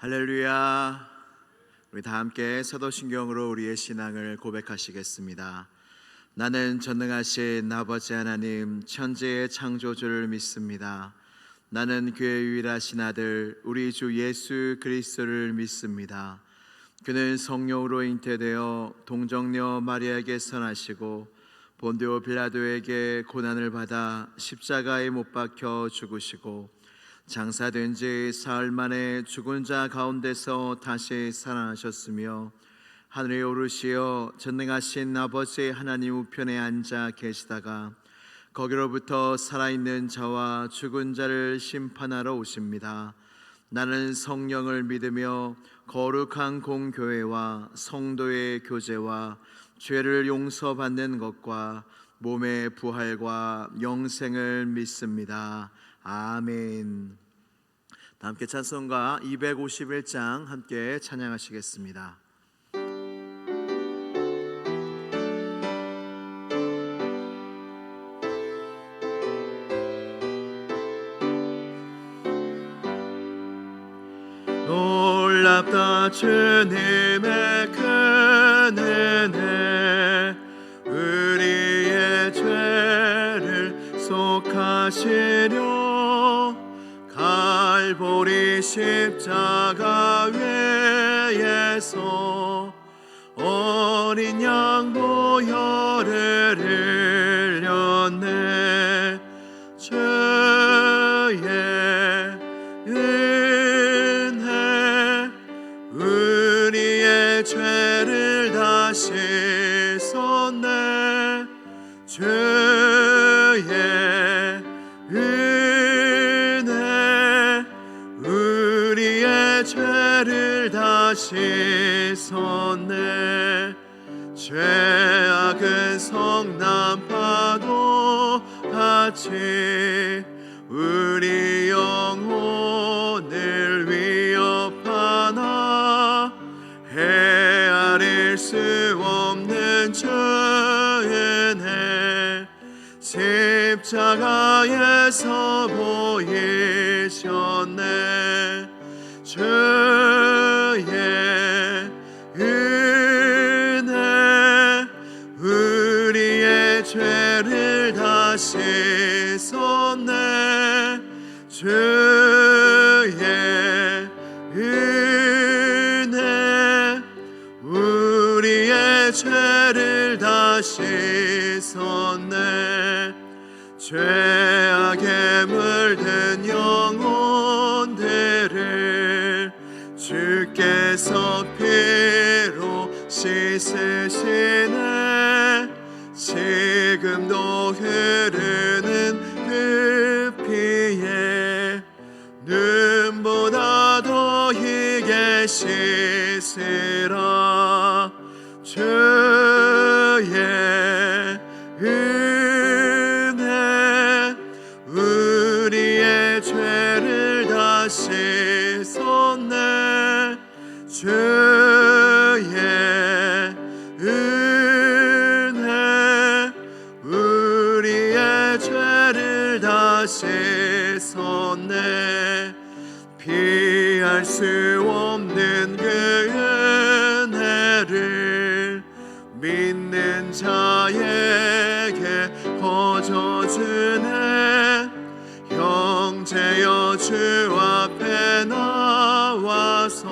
할렐루야. 우리 다 함께 사도신경으로 우리의 신앙을 고백하시겠습니다. 나는 전능하신 아버지 하나님 천지의 창조주를 믿습니다. 나는 그의 유일하신 아들 우리 주 예수 그리스도를 믿습니다. 그는 성령으로 잉태되어 동정녀 마리아에게 선하시고 본디오 빌라도에게 고난을 받아 십자가에 못 박혀 죽으시고 장사된 지 사흘 만에 죽은 자 가운데서 다시 살아나셨으며 하늘에 오르시어 전능하신 아버지 하나님 우편에 앉아 계시다가 거기로부터 살아있는 자와 죽은 자를 심판하러 오십니다. 나는 성령을 믿으며 거룩한 공교회와 성도의 교제와 죄를 용서받는 것과 몸의 부활과 영생을 믿습니다. 아멘. 다 함께 찬송가 251장 함께 찬양하시겠습니다. 놀랍다 주님의 큰 은혜 우리의 죄를 속하시려 갈보리 십자가 위에서 어린 양 보혈을 흘렸네. 주의 은혜 우리의 죄를 다 씻었네. 주의 은혜 우리의 죄를 다 씻었네. 죄악은 성난파도 같이 우리 영혼을 위협하나 헤아릴 수 없는 주의 은혜 십자가에서 보이셨네. 주의 은혜 우리의 죄를 다 씻었네. 주의 은혜 우리의 죄를 다 씻었네. 죄악에 물든 영혼들을 주께서 피로 씻으시네. 지금도 흐르는 그 피에 눈보다 더 희게 씻으라. 주의 은혜 우리의 죄를 다 씻었네. 주의 은혜 우리의 죄를 다 씻었네. 피할 수 없는 그 은혜를 믿는 자에게 거저주네. 형제여 주 앞에 나와서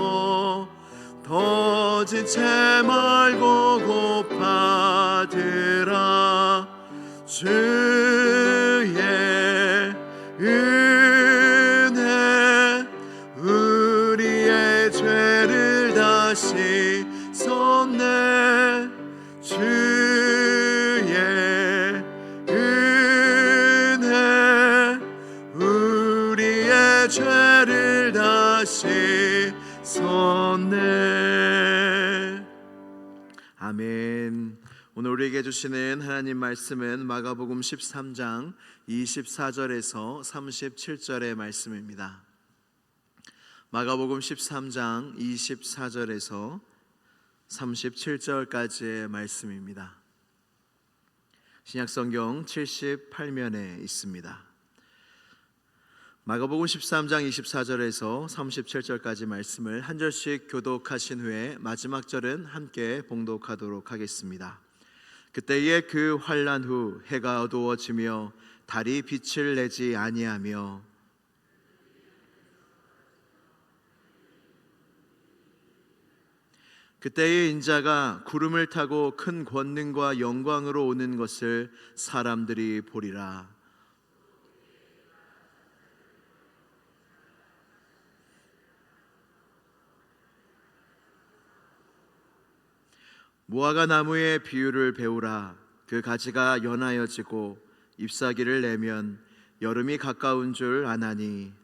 더 지체 말고 고파들아. 주의 은혜 우리의 죄를 다 씻었네. 주의 은혜 우리의 죄를 다 씻었네. 아멘. 오늘 우리에게 주시는 하나님 말씀은 마가복음 13장 24절에서 37절의 말씀입니다. 마가복음 13장 24절에서 37절까지의 말씀입니다. 신약성경 78면에 있습니다. 마가복음 13장 24절에서 37절까지 말씀을 한 절씩 교독하신 후에 마지막 절은 함께 봉독하도록 하겠습니다. 그때에 그 환란 후 해가 어두워지며 달이 빛을 내지 아니하며 그때의 인자가 구름을 타고 큰 권능과 영광으로 오는 것을 사람들이 보리라. 무화과 나무의 비유를 배우라. 그 가지가 연하여지고 잎사귀를 내면 여름이 가까운 줄 아나니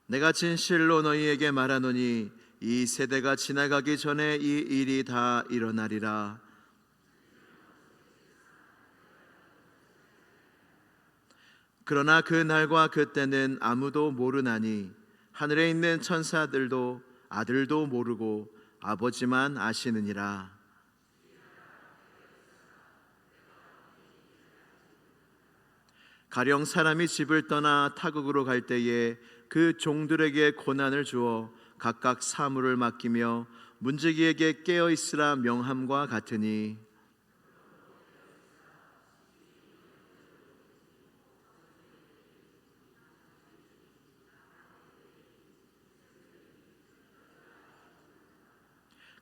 내가 진실로 너희에게 말하노니 이 세대가 지나가기 전에 이 일이 다 일어나리라. 그러나 그 날과 그 때는 아무도 모르나니 하늘에 있는 천사들도 아들도 모르고 아버지만 아시느니라. 가령 사람이 집을 떠나 타국으로 갈 때에 그 종들에게 고난을 주어 각각 사물을 맡기며 문지기에게 깨어 있으라 명함과 같으니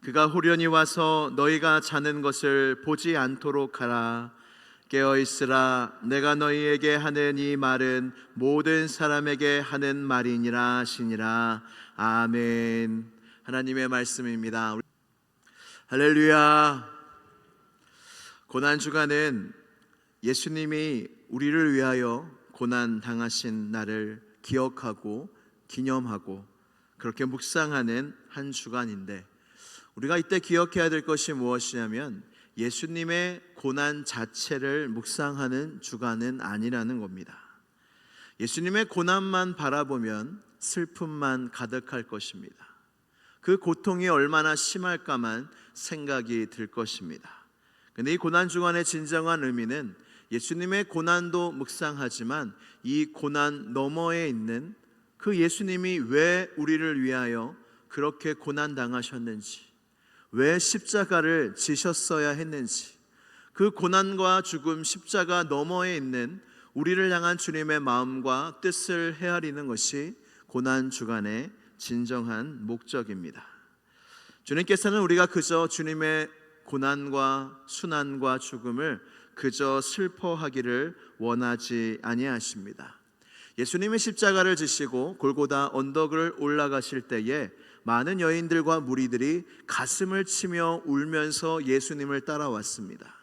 그가 후련히 와서 너희가 자는 것을 보지 않도록 하라. 깨어 있으라. 내가 너희에게 하는 이 말은 모든 사람에게 하는 말이니라 하시니라. 아멘. 하나님의 말씀입니다. 할렐루야. 고난 주간은 예수님이 우리를 위하여 고난 당하신 날을 기억하고 기념하고 그렇게 묵상하는 한 주간인데, 우리가 이때 기억해야 될 것이 무엇이냐면 예수님의 고난 자체를 묵상하는 주간은 아니라는 겁니다. 예수님의 고난만 바라보면 슬픔만 가득할 것입니다. 그 고통이 얼마나 심할까만 생각이 들 것입니다. 그런데 이 고난 주간의 진정한 의미는 예수님의 고난도 묵상하지만 이 고난 너머에 있는 그 예수님이 왜 우리를 위하여 그렇게 고난 당하셨는지, 왜 십자가를 지셨어야 했는지, 그 고난과 죽음, 십자가 너머에 있는 우리를 향한 주님의 마음과 뜻을 헤아리는 것이 고난 주간의 진정한 목적입니다. 주님께서는 우리가 그저 주님의 고난과 순환과 죽음을 그저 슬퍼하기를 원하지 아니하십니다. 예수님이 십자가를 지시고 골고다 언덕을 올라가실 때에 많은 여인들과 무리들이 가슴을 치며 울면서 예수님을 따라왔습니다.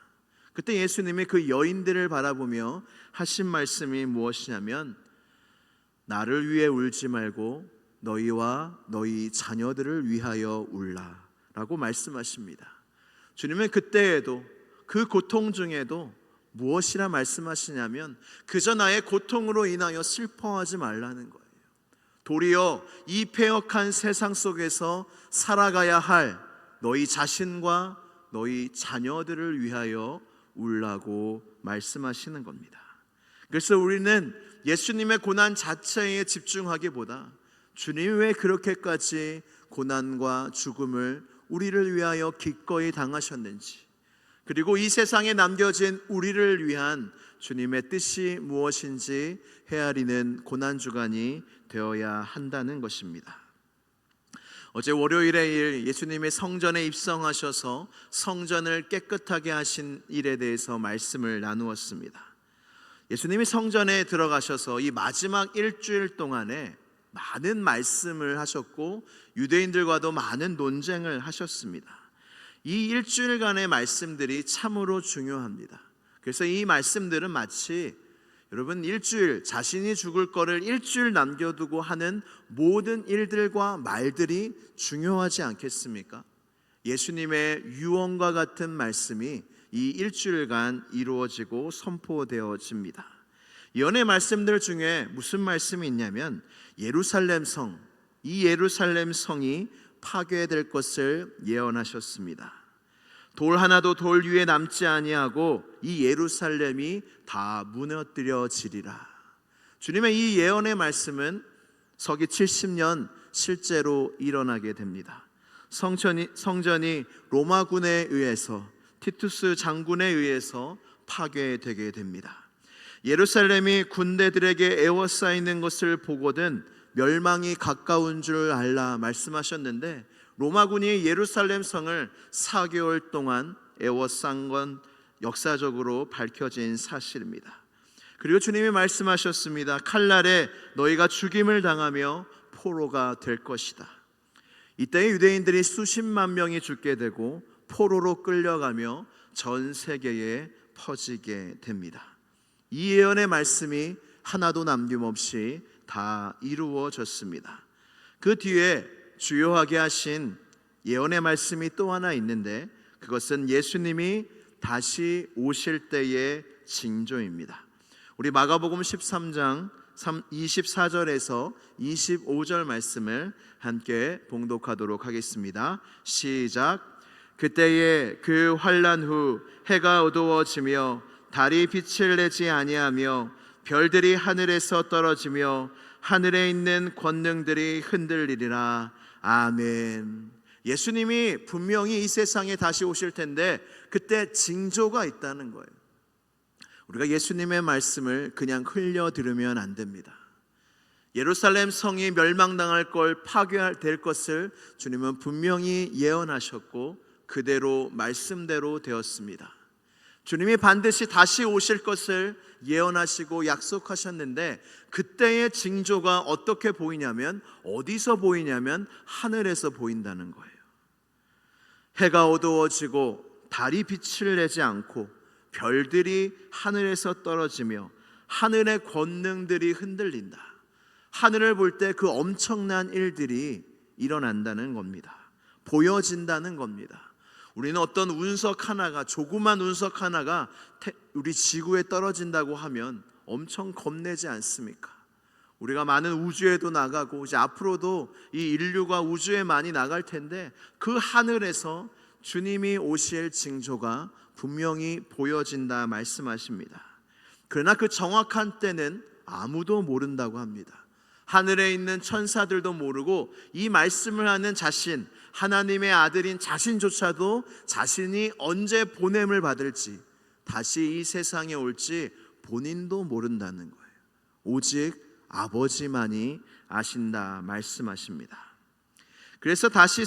그때 예수님이 그 여인들을 바라보며 하신 말씀이 무엇이냐면 나를 위해 울지 말고 너희와 너희 자녀들을 위하여 울라 라고 말씀하십니다. 주님은 그때에도 그 고통 중에도 무엇이라 말씀하시냐면 그저 나의 고통으로 인하여 슬퍼하지 말라는 거예요. 도리어 이 패역한 세상 속에서 살아가야 할 너희 자신과 너희 자녀들을 위하여 울라고 말씀하시는 겁니다. 그래서 우리는 예수님의 고난 자체에 집중하기보다 주님이 왜 그렇게까지 고난과 죽음을 우리를 위하여 기꺼이 당하셨는지, 그리고 이 세상에 남겨진 우리를 위한 주님의 뜻이 무엇인지 헤아리는 고난주간이 되어야 한다는 것입니다. 어제 월요일의 일, 예수님이 성전에 입성하셔서 성전을 깨끗하게 하신 일에 대해서 말씀을 나누었습니다. 예수님이 성전에 들어가셔서 이 마지막 일주일 동안에 많은 말씀을 하셨고 유대인들과도 많은 논쟁을 하셨습니다. 이 일주일간의 말씀들이 참으로 중요합니다. 그래서 이 말씀들은 마치 여러분 일주일, 자신이 죽을 거를 일주일 남겨두고 하는 모든 일들과 말들이 중요하지 않겠습니까? 예수님의 유언과 같은 말씀이 이 일주일간 이루어지고 선포되어집니다. 예언의 말씀들 중에 무슨 말씀이 있냐면 예루살렘 성, 이 예루살렘 성이 파괴될 것을 예언하셨습니다. 돌 하나도 돌 위에 남지 아니하고 이 예루살렘이 다 무너뜨려지리라. 주님의 이 예언의 말씀은 서기 70년 실제로 일어나게 됩니다. 성전이 로마군에 의해서, 티투스 장군에 의해서 파괴되게 됩니다. 예루살렘이 군대들에게 에워싸이는 것을 보거든 멸망이 가까운 줄 알라 말씀하셨는데, 로마군이 예루살렘 성을 4개월 동안 에워싼 건 역사적으로 밝혀진 사실입니다. 그리고 주님이 말씀하셨습니다. 칼날에 너희가 죽임을 당하며 포로가 될 것이다. 이때 유대인들이 수십만 명이 죽게 되고 포로로 끌려가며 전 세계에 퍼지게 됩니다. 이 예언의 말씀이 하나도 남김없이 다 이루어졌습니다. 그 뒤에 주요하게 하신 예언의 말씀이 또 하나 있는데, 그것은 예수님이 다시 오실 때의 징조입니다. 우리 마가복음 13장 24절에서 25절 말씀을 함께 봉독하도록 하겠습니다. 시작. 그때에 그 환난 후 해가 어두워지며 달이 빛을 내지 아니하며 별들이 하늘에서 떨어지며 하늘에 있는 권능들이 흔들리리라. 아멘. 예수님이 분명히 이 세상에 다시 오실 텐데 그때 징조가 있다는 거예요. 우리가 예수님의 말씀을 그냥 흘려 들으면 안 됩니다. 예루살렘 성이 멸망당할 걸, 파괴될 것을 주님은 분명히 예언하셨고 그대로 말씀대로 되었습니다. 주님이 반드시 다시 오실 것을 예언하시고 약속하셨는데, 그때의 징조가 어떻게 보이냐면, 어디서 보이냐면 하늘에서 보인다는 거예요. 해가 어두워지고 달이 빛을 내지 않고 별들이 하늘에서 떨어지며 하늘의 권능들이 흔들린다. 하늘을 볼 때 그 엄청난 일들이 일어난다는 겁니다. 보여진다는 겁니다. 우리는 어떤 운석 하나가, 조그만 운석 하나가 우리 지구에 떨어진다고 하면 엄청 겁내지 않습니까? 우리가 많은 우주에도 나가고 이제 앞으로도 이 인류가 우주에 많이 나갈 텐데, 그 하늘에서 주님이 오실 징조가 분명히 보여진다 말씀하십니다. 그러나 그 정확한 때는 아무도 모른다고 합니다. 하늘에 있는 천사들도 모르고 이 말씀을 하는 자신, 하나님의 아들인 자신조차도 자신이 언제 보냄을 받을지, 다시 이 세상에 올지 본인도 모른다는 거예요. 오직 아버지만이 아신다 말씀하십니다. 그래서 다시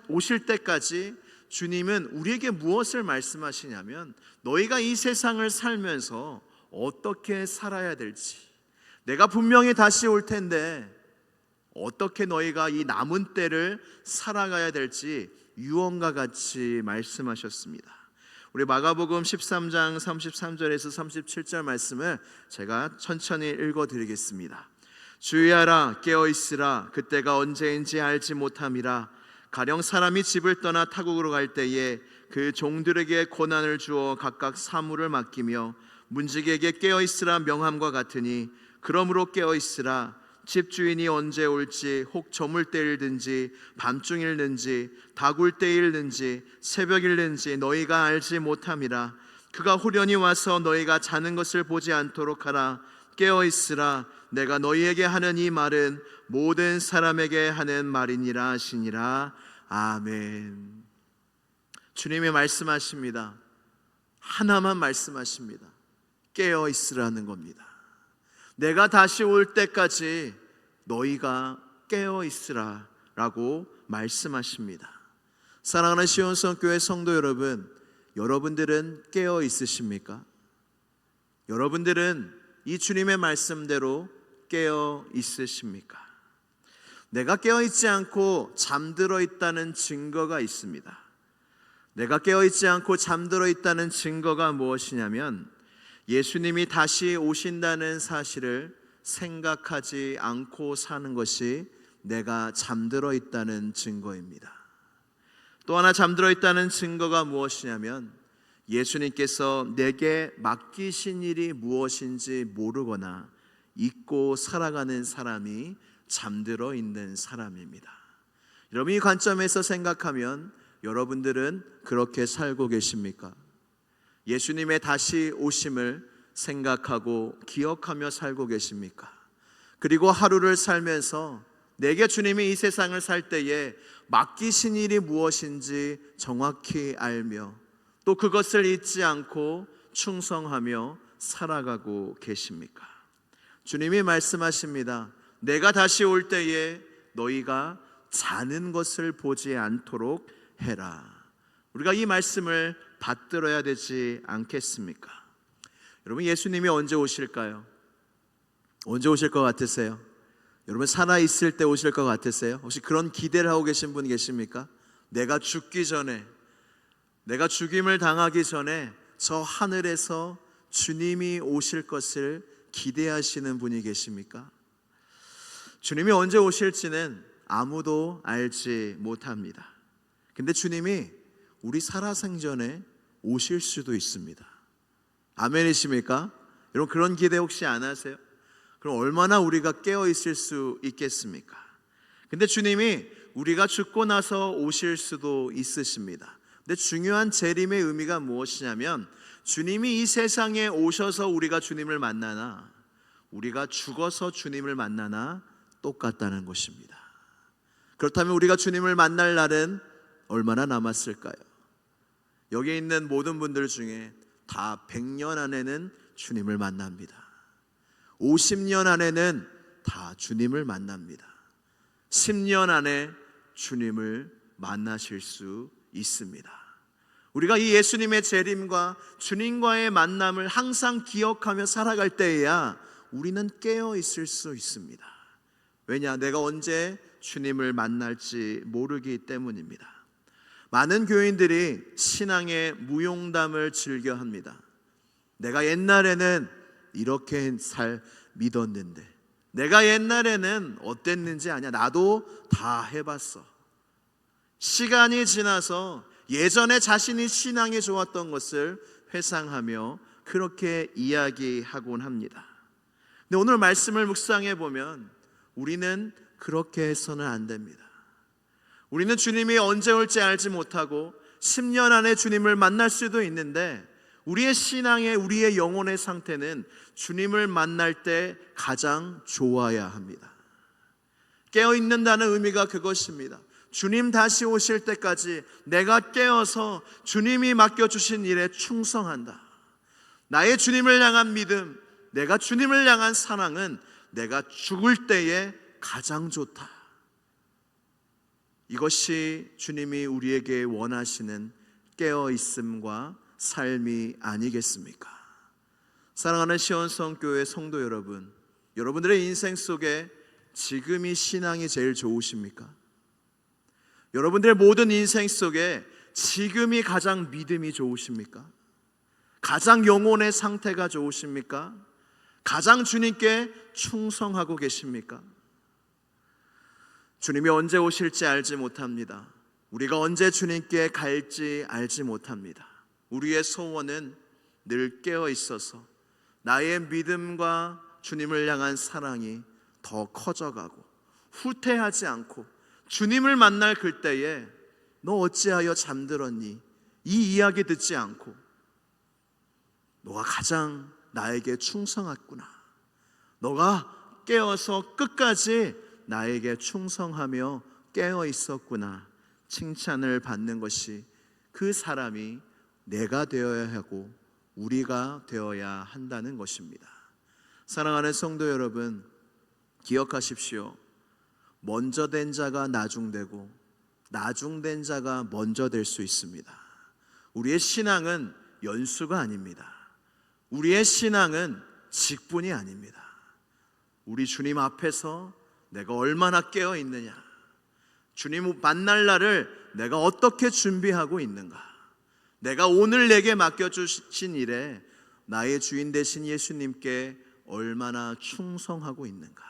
오실 때까지 주님은 우리에게 무엇을 말씀하시냐면, 너희가 이 세상을 살면서 어떻게 살아야 될지, 내가 분명히 다시 올 텐데 어떻게 너희가 이 남은 때를 살아가야 될지 유언과 같이 말씀하셨습니다. 우리 마가복음 13장 33절에서 37절 말씀을 제가 천천히 읽어드리겠습니다. 주의하라, 깨어있으라, 그때가 언제인지 알지 못함이라. 가령 사람이 집을 떠나 타국으로 갈 때에 그 종들에게 권한을 주어 각각 사물을 맡기며 문지기에게 깨어있으라 명함과 같으니, 그러므로 깨어있으라. 집주인이 언제 올지, 혹 저물 때일든지 밤중일든지 다굴 때일든지 새벽일든지 너희가 알지 못함이라. 그가 후련히 와서 너희가 자는 것을 보지 않도록 하라. 깨어있으라. 내가 너희에게 하는 이 말은 모든 사람에게 하는 말이니라 하시니라. 아멘. 주님이 말씀하십니다. 하나만 말씀하십니다. 깨어있으라는 겁니다. 내가 다시 올 때까지 너희가 깨어있으라 라고 말씀하십니다. 사랑하는 시온성교회 성도 여러분, 여러분들은 깨어있으십니까? 여러분들은 이 주님의 말씀대로 깨어있으십니까? 내가 깨어있지 않고 잠들어 있다는 증거가 있습니다. 내가 깨어있지 않고 잠들어 있다는 증거가 무엇이냐면, 예수님이 다시 오신다는 사실을 생각하지 않고 사는 것이 내가 잠들어 있다는 증거입니다. 또 하나 잠들어 있다는 증거가 무엇이냐면, 예수님께서 내게 맡기신 일이 무엇인지 모르거나 잊고 살아가는 사람이 잠들어 있는 사람입니다. 여러분, 이 관점에서 생각하면 여러분들은 그렇게 살고 계십니까? 예수님의 다시 오심을 생각하고 기억하며 살고 계십니까? 그리고 하루를 살면서 내게 주님이 이 세상을 살 때에 맡기신 일이 무엇인지 정확히 알며 또 그것을 잊지 않고 충성하며 살아가고 계십니까? 주님이 말씀하십니다. 내가 다시 올 때에 너희가 자는 것을 보지 않도록 해라. 우리가 이 말씀을 받들어야 되지 않겠습니까? 여러분, 예수님이 언제 오실까요? 언제 오실 것 같으세요? 여러분, 살아있을 때 오실 것 같으세요? 혹시 그런 기대를 하고 계신 분 계십니까? 내가 죽기 전에, 내가 죽임을 당하기 전에 저 하늘에서 주님이 오실 것을 기대하시는 분이 계십니까? 주님이 언제 오실지는 아무도 알지 못합니다. 근데 주님이 우리 살아생전에 오실 수도 있습니다. 아멘이십니까? 여러분, 그런 기대 혹시 안 하세요? 그럼 얼마나 우리가 깨어 있을 수 있겠습니까? 근데 주님이 우리가 죽고 나서 오실 수도 있으십니다. 근데 중요한 재림의 의미가 무엇이냐면 주님이 이 세상에 오셔서 우리가 주님을 만나나 우리가 죽어서 주님을 만나나 똑같다는 것입니다. 그렇다면 우리가 주님을 만날 날은 얼마나 남았을까요? 여기 있는 모든 분들 중에 다 100년 안에는 주님을 만납니다. 50년 안에는 다 주님을 만납니다. 10년 안에 주님을 만나실 수 있습니다. 우리가 이 예수님의 재림과 주님과의 만남을 항상 기억하며 살아갈 때에야 우리는 깨어 있을 수 있습니다. 왜냐? 내가 언제 주님을 만날지 모르기 때문입니다. 많은 교인들이 신앙의 무용담을 즐겨합니다. 내가 옛날에는 이렇게 믿었는데, 내가 옛날에는 어땠는지 아냐, 나도 다 해봤어. 시간이 지나서 예전에 자신이 신앙이 좋았던 것을 회상하며 그렇게 이야기하곤 합니다. 근데 오늘 말씀을 묵상해 보면 우리는 그렇게 해서는 안 됩니다. 우리는 주님이 언제 올지 알지 못하고 10년 안에 주님을 만날 수도 있는데 우리의 신앙의, 우리의 영혼의 상태는 주님을 만날 때 가장 좋아야 합니다. 깨어있는다는 의미가 그것입니다. 주님 다시 오실 때까지 내가 깨어서 주님이 맡겨주신 일에 충성한다. 나의 주님을 향한 믿음, 내가 주님을 향한 사랑은 내가 죽을 때에 가장 좋다. 이것이 주님이 우리에게 원하시는 깨어있음과 삶이 아니겠습니까? 사랑하는 시온성교회 성도 여러분, 여러분들의 인생 속에 지금이 신앙이 제일 좋으십니까? 여러분들의 모든 인생 속에 지금이 가장 믿음이 좋으십니까? 가장 영혼의 상태가 좋으십니까? 가장 주님께 충성하고 계십니까? 주님이 언제 오실지 알지 못합니다. 우리가 언제 주님께 갈지 알지 못합니다. 우리의 소원은 늘 깨어 있어서 나의 믿음과 주님을 향한 사랑이 더 커져가고 후퇴하지 않고 주님을 만날 그때에 너 어찌하여 잠들었니? 이 이야기 듣지 않고 너가 가장 나에게 충성했구나. 너가 깨어서 끝까지 나에게 충성하며 깨어 있었구나. 칭찬을 받는 것이 그 사람이 내가 되어야 하고 우리가 되어야 한다는 것입니다. 사랑하는 성도 여러분, 기억하십시오. 먼저 된 자가 나중되고 나중된 자가 먼저 될 수 있습니다. 우리의 신앙은 연수가 아닙니다. 우리의 신앙은 직분이 아닙니다. 우리 주님 앞에서 내가 얼마나 깨어 있느냐, 주님 만날 날을 내가 어떻게 준비하고 있는가, 내가 오늘 내게 맡겨주신 일에 나의 주인 되신 예수님께 얼마나 충성하고 있는가,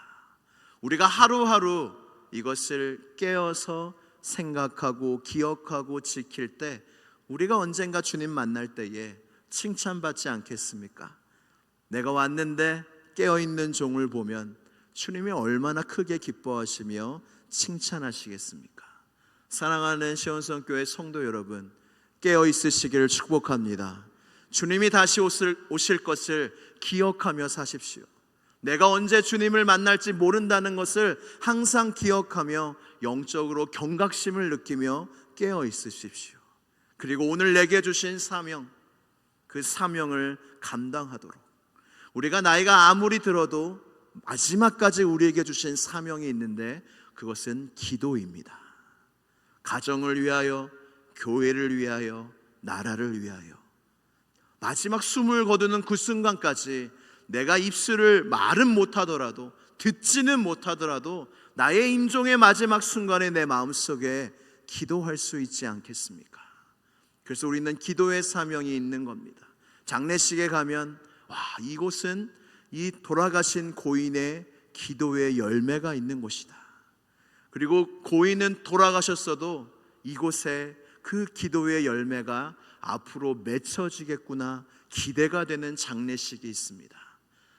우리가 하루하루 이것을 깨어서 생각하고 기억하고 지킬 때 우리가 언젠가 주님 만날 때에 칭찬받지 않겠습니까? 내가 왔는데 깨어있는 종을 보면 주님이 얼마나 크게 기뻐하시며 칭찬하시겠습니까? 사랑하는 시온성교회 성도 여러분, 깨어 있으시기를 축복합니다. 주님이 다시 오실 것을 기억하며 사십시오. 내가 언제 주님을 만날지 모른다는 것을 항상 기억하며 영적으로 경각심을 느끼며 깨어 있으십시오. 그리고 오늘 내게 주신 사명, 그 사명을 감당하도록, 우리가 나이가 아무리 들어도 마지막까지 우리에게 주신 사명이 있는데 그것은 기도입니다. 가정을 위하여, 교회를 위하여, 나라를 위하여, 마지막 숨을 거두는 그 순간까지 내가 입술을 말은 못하더라도, 듣지는 못하더라도 나의 임종의 마지막 순간에 내 마음속에 기도할 수 있지 않겠습니까? 그래서 우리는 기도의 사명이 있는 겁니다. 장례식에 가면 이곳은 이 돌아가신 고인의 기도의 열매가 있는 곳이다. 그리고 고인은 돌아가셨어도 이곳에 그 기도의 열매가 앞으로 맺혀지겠구나 기대가 되는 장례식이 있습니다.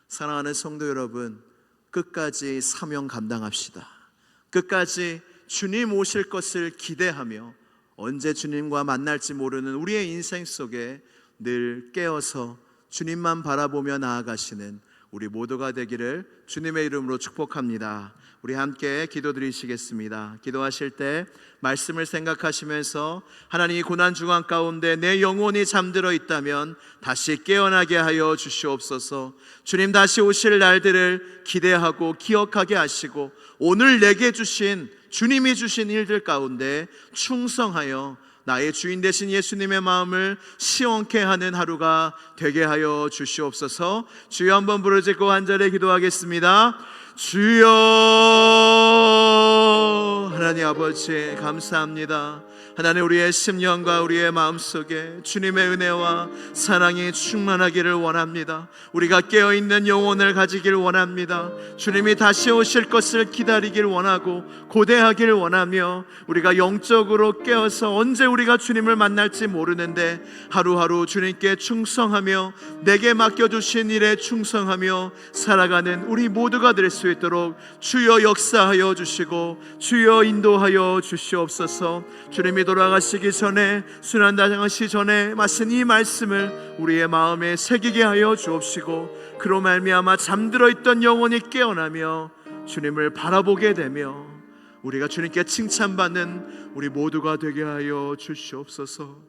사랑하는 성도 여러분, 끝까지 사명 감당합시다. 끝까지 주님 오실 것을 기대하며 언제 주님과 만날지 모르는 우리의 인생 속에 늘 깨어서 주님만 바라보며 나아가시는 우리 모두가 되기를 주님의 이름으로 축복합니다. 우리 함께 기도드리시겠습니다. 기도하실 때 말씀을 생각하시면서 하나님, 이 고난 중환 가운데 내 영혼이 잠들어 있다면 다시 깨어나게 하여 주시옵소서. 주님 다시 오실 날들을 기대하고 기억하게 하시고 오늘 내게 주신, 주님이 주신 일들 가운데 충성하여 나의 주인 되신 예수님의 마음을 시원케 하는 하루가 되게 하여 주시옵소서. 주여 한번 부르짖고 간절히 기도하겠습니다. 주여, 하나님 아버지 감사합니다. 하나님, 우리의 심령과 우리의 마음속에 주님의 은혜와 사랑이 충만하기를 원합니다. 우리가 깨어있는 영혼을 가지길 원합니다. 주님이 다시 오실 것을 기다리길 원하고 고대하길 원하며, 우리가 영적으로 깨어서 언제 우리가 주님을 만날지 모르는데 하루하루 주님께 충성하며 내게 맡겨주신 일에 충성하며 살아가는 우리 모두가 될 수 있도록 주여 역사하여 주시고 주여 인도하여 주시옵소서. 주님이 돌아가시기 전에, 순환당하시기 전에 마신 이 말씀을 우리의 마음에 새기게 하여 주옵시고, 그로 말미암아 잠들어 있던 영혼이 깨어나며 주님을 바라보게 되며 우리가 주님께 칭찬받는 우리 모두가 되게 하여 주시옵소서.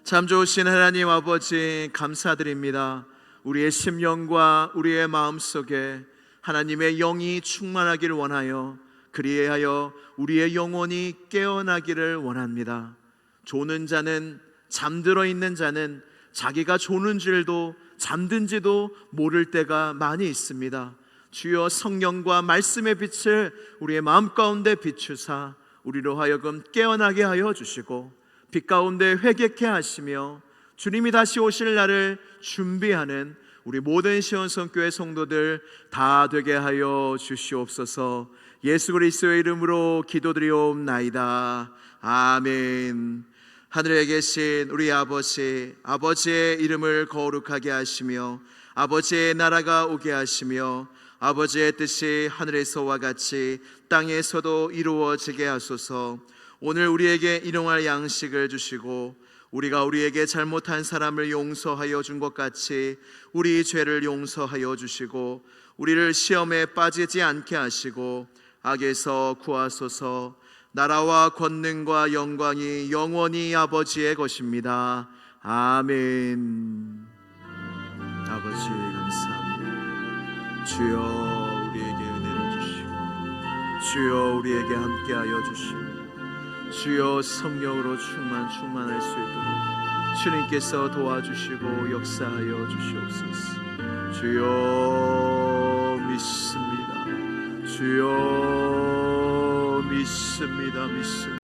참 좋으신 하나님 아버지 감사드립니다. 우리의 심령과 우리의 마음속에 하나님의 영이 충만하기를 원하여, 그리하여 우리의 영혼이 깨어나기를 원합니다. 조는 자는, 잠들어 있는 자는 자기가 조는 줄도 잠든지도 모를 때가 많이 있습니다. 주여, 성령과 말씀의 빛을 우리의 마음 가운데 비추사 우리로 하여금 깨어나게 하여 주시고 빛 가운데 회개케 하시며 주님이 다시 오실 날을 준비하는 우리 모든 시온성교회 성도들 다 되게 하여 주시옵소서. 예수 그리스도의 이름으로 기도드리옵나이다. 아멘. 하늘에 계신 우리 아버지, 아버지의 이름을 거룩하게 하시며 아버지의 나라가 오게 하시며 아버지의 뜻이 하늘에서와 같이 땅에서도 이루어지게 하소서. 오늘 우리에게 일용할 양식을 주시고 우리가 우리에게 잘못한 사람을 용서하여 준 것 같이 우리 죄를 용서하여 주시고 우리를 시험에 빠지지 않게 하시고 악에서 구하소서. 나라와 권능과 영광이 영원히 아버지의 것입니다. 아멘. 아버지 감사합니다. 주여 우리에게 은혜를 주시고 주여 우리에게 함께하여 주시고 주여 성령으로 충만할 수 있도록 주님께서 도와주시고 역사하여 주시옵소서. 주여 믿습니다. 주여 믿습니다.